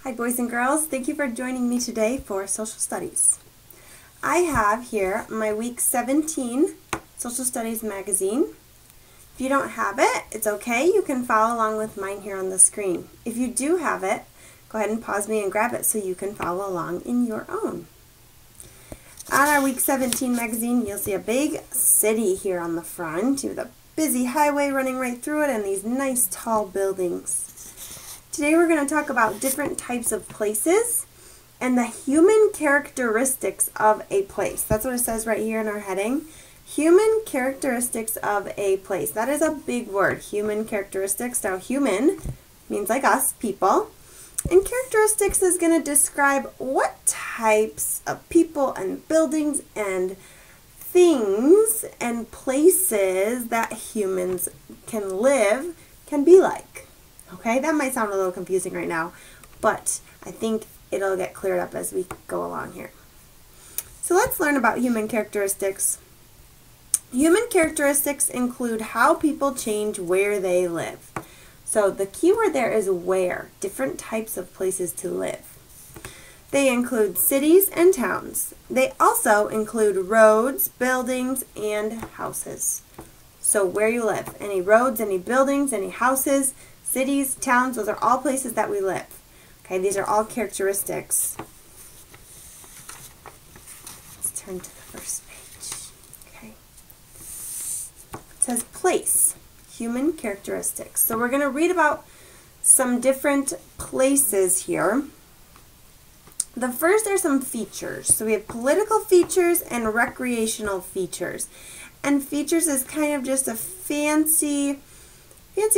Hi boys and girls, thank you for joining me today for Social Studies. I have here my week 17 Social Studies magazine. If you don't have it, it's okay, you can follow along with mine here on the screen. If you do have it, go ahead and pause me and grab it so you can follow along in your own. On our week 17 magazine, you'll see a big city here on the front with a busy highway running right through it and these nice tall buildings. Today we're going to talk about different types of places and the human characteristics of a place. That's what it says right here in our heading. Human characteristics of a place. That is a big word, human characteristics. Now human means like us, people. And characteristics is going to describe what types of people and buildings and things and places that humans can live can be like. Okay, that might sound a little confusing right now, but I think it'll get cleared up as we go along here. So let's learn about human characteristics. Human characteristics include how people change where they live. So the key word there is where, different types of places to live. They include cities and towns. They also include roads, buildings, and houses. So where you live, any roads, any buildings, any houses, cities, towns, those are all places that we live. Okay, these are all characteristics. Let's turn to the first page. Okay. It says place, human characteristics. So we're going to read about some different places here. The first are some features. So we have political features and recreational features. And features is kind of just a fancy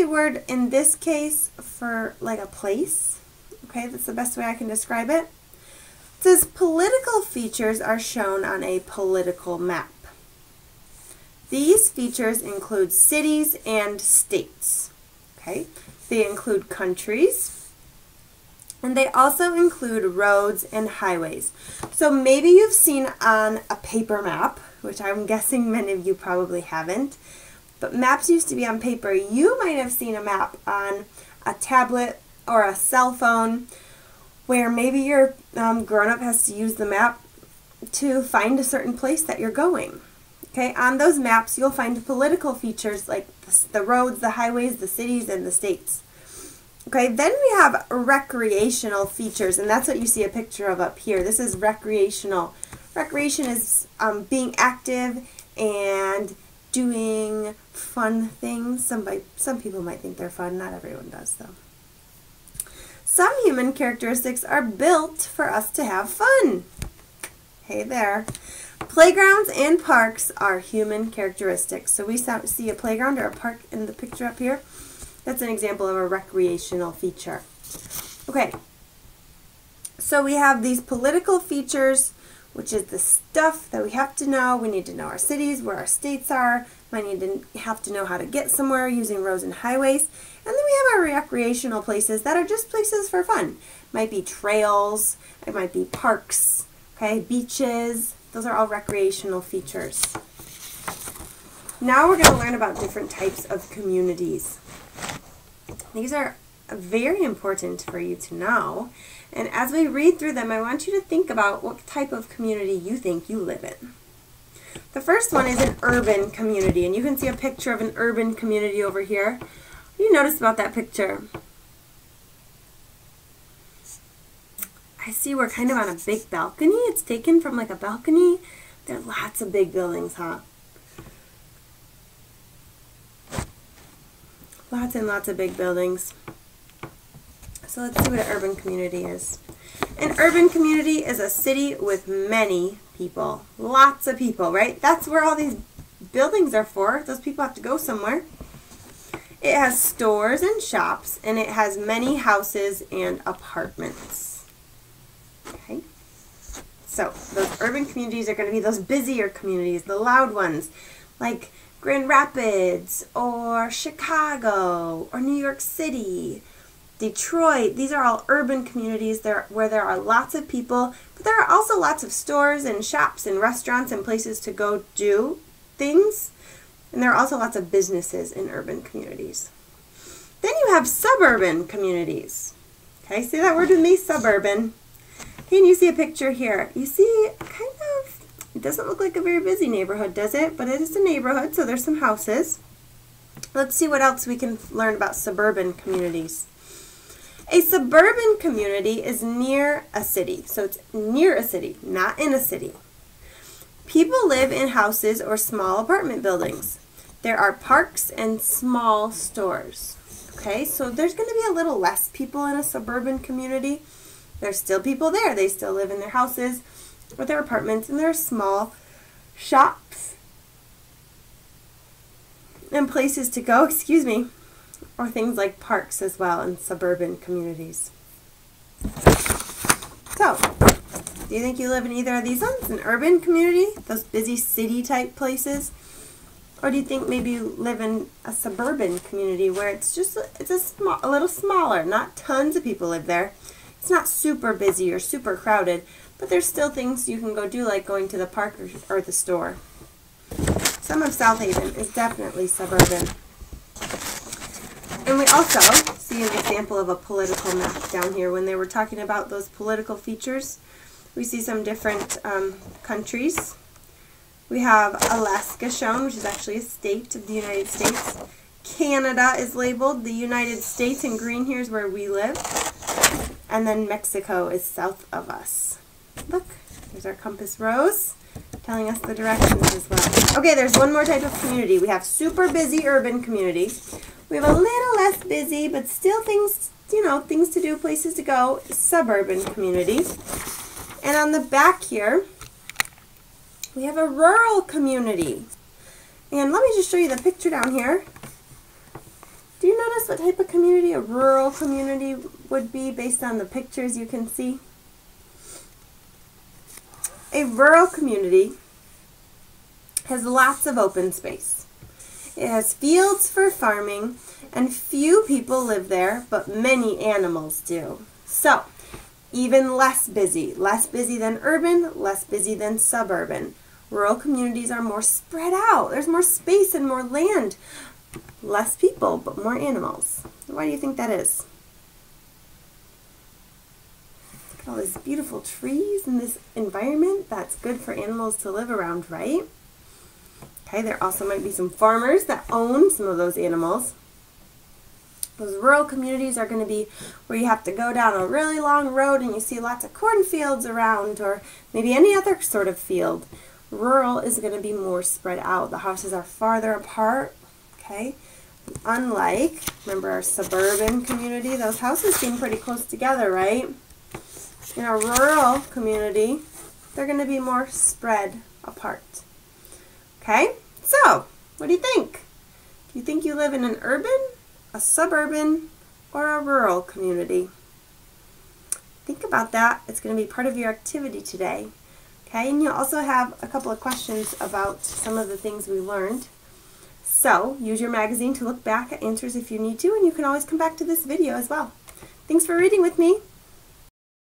word in this case for like a place. Okay, that's the best way I can describe it. It says political features are shown on a political map. These features include cities and states. Okay, they include countries, and they also include roads and highways. So maybe you've seen on a paper map, which I'm guessing many of you probably haven't, but maps used to be on paper. You might have seen a map on a tablet or a cell phone where maybe your grown-up has to use the map to find a certain place that you're going. Okay, on those maps you'll find political features like the roads, the highways, the cities, and the states. Okay, then we have recreational features, and that's what you see a picture of up here. This is recreational. Recreation is being active and doing fun things. Some people might think they're fun. Not everyone does, though. Some human characteristics are built for us to have fun. Hey there. Playgrounds and parks are human characteristics. So we see a playground or a park in the picture up here. That's an example of a recreational feature. Okay. So we have these political features, which is the stuff that we have to know. We need to know our cities, where our states are. We have to know how to get somewhere using roads and highways. And then we have our recreational places that are just places for fun. It might be trails, it might be parks, okay, beaches. Those are all recreational features. Now we're going to learn about different types of communities. These are very important for you to know. And as we read through them, I want you to think about what type of community you think you live in. The first one is an urban community, and you can see a picture of an urban community over here. What do you notice about that picture? I see we're kind of on a big balcony. It's taken from like a balcony. There are lots of big buildings, huh? Lots and lots of big buildings. So let's see what an urban community is. An urban community is a city with many people. Lots of people, right? That's where all these buildings are for. Those people have to go somewhere. It has stores and shops, and it has many houses and apartments. Okay? So those urban communities are going to be those busier communities, the loud ones, like Grand Rapids or Chicago or New York City, Detroit. These are all urban communities where there are lots of people, but there are also lots of stores and shops and restaurants and places to go do things. And there are also lots of businesses in urban communities. Then you have suburban communities. Okay, say that word with me, suburban. Okay, and you see a picture here. You see kind of, it doesn't look like a very busy neighborhood, does it? But it is a neighborhood, so there's some houses. Let's see what else we can learn about suburban communities. A suburban community is near a city. So it's near a city, not in a city. People live in houses or small apartment buildings. There are parks and small stores. Okay, so there's going to be a little less people in a suburban community. There's still people there. They still live in their houses or their apartments, and there are small shops and places to go, or things like parks as well in suburban communities. So, do you think you live in either of these ones, an urban community, those busy city type places? Or do you think maybe you live in a suburban community where it's a little smaller, not tons of people live there. It's not super busy or super crowded, but there's still things you can go do, like going to the park or the store. Some of South Haven is definitely suburban. And we also see an example of a political map down here. When they were talking about those political features, we see some different countries. We have Alaska shown, which is actually a state of the United States. Canada is labeled. The United States in green here is where we live. And then Mexico is south of us. Look, there's our compass rose telling us the directions as well. Okay, there's one more type of community. We have super busy urban community. We have a little less busy, but still things, things to do, places to go, suburban community. And on the back here, we have a rural community. And let me just show you the picture down here. Do you notice what type of community a rural community would be based on the pictures you can see? A rural community has lots of open space. It has fields for farming, and few people live there, but many animals do. So, even less busy than urban, less busy than suburban. Rural communities are more spread out. There's more space and more land. Less people, but more animals. Why do you think that is? Look at all these beautiful trees in this environment. That's good for animals to live around, right? Okay, there also might be some farmers that own some of those animals. Those rural communities are going to be where you have to go down a really long road and you see lots of cornfields around, or maybe any other sort of field. Rural is going to be more spread out. The houses are farther apart, okay? Unlike, remember our suburban community, those houses seem pretty close together, right? In a rural community, they're going to be more spread apart. Okay? So, what do you think? Do you think you live in an urban, a suburban, or a rural community? Think about that. It's going to be part of your activity today. Okay, and you'll also have a couple of questions about some of the things we learned. So, use your magazine to look back at answers if you need to, and you can always come back to this video as well. Thanks for reading with me.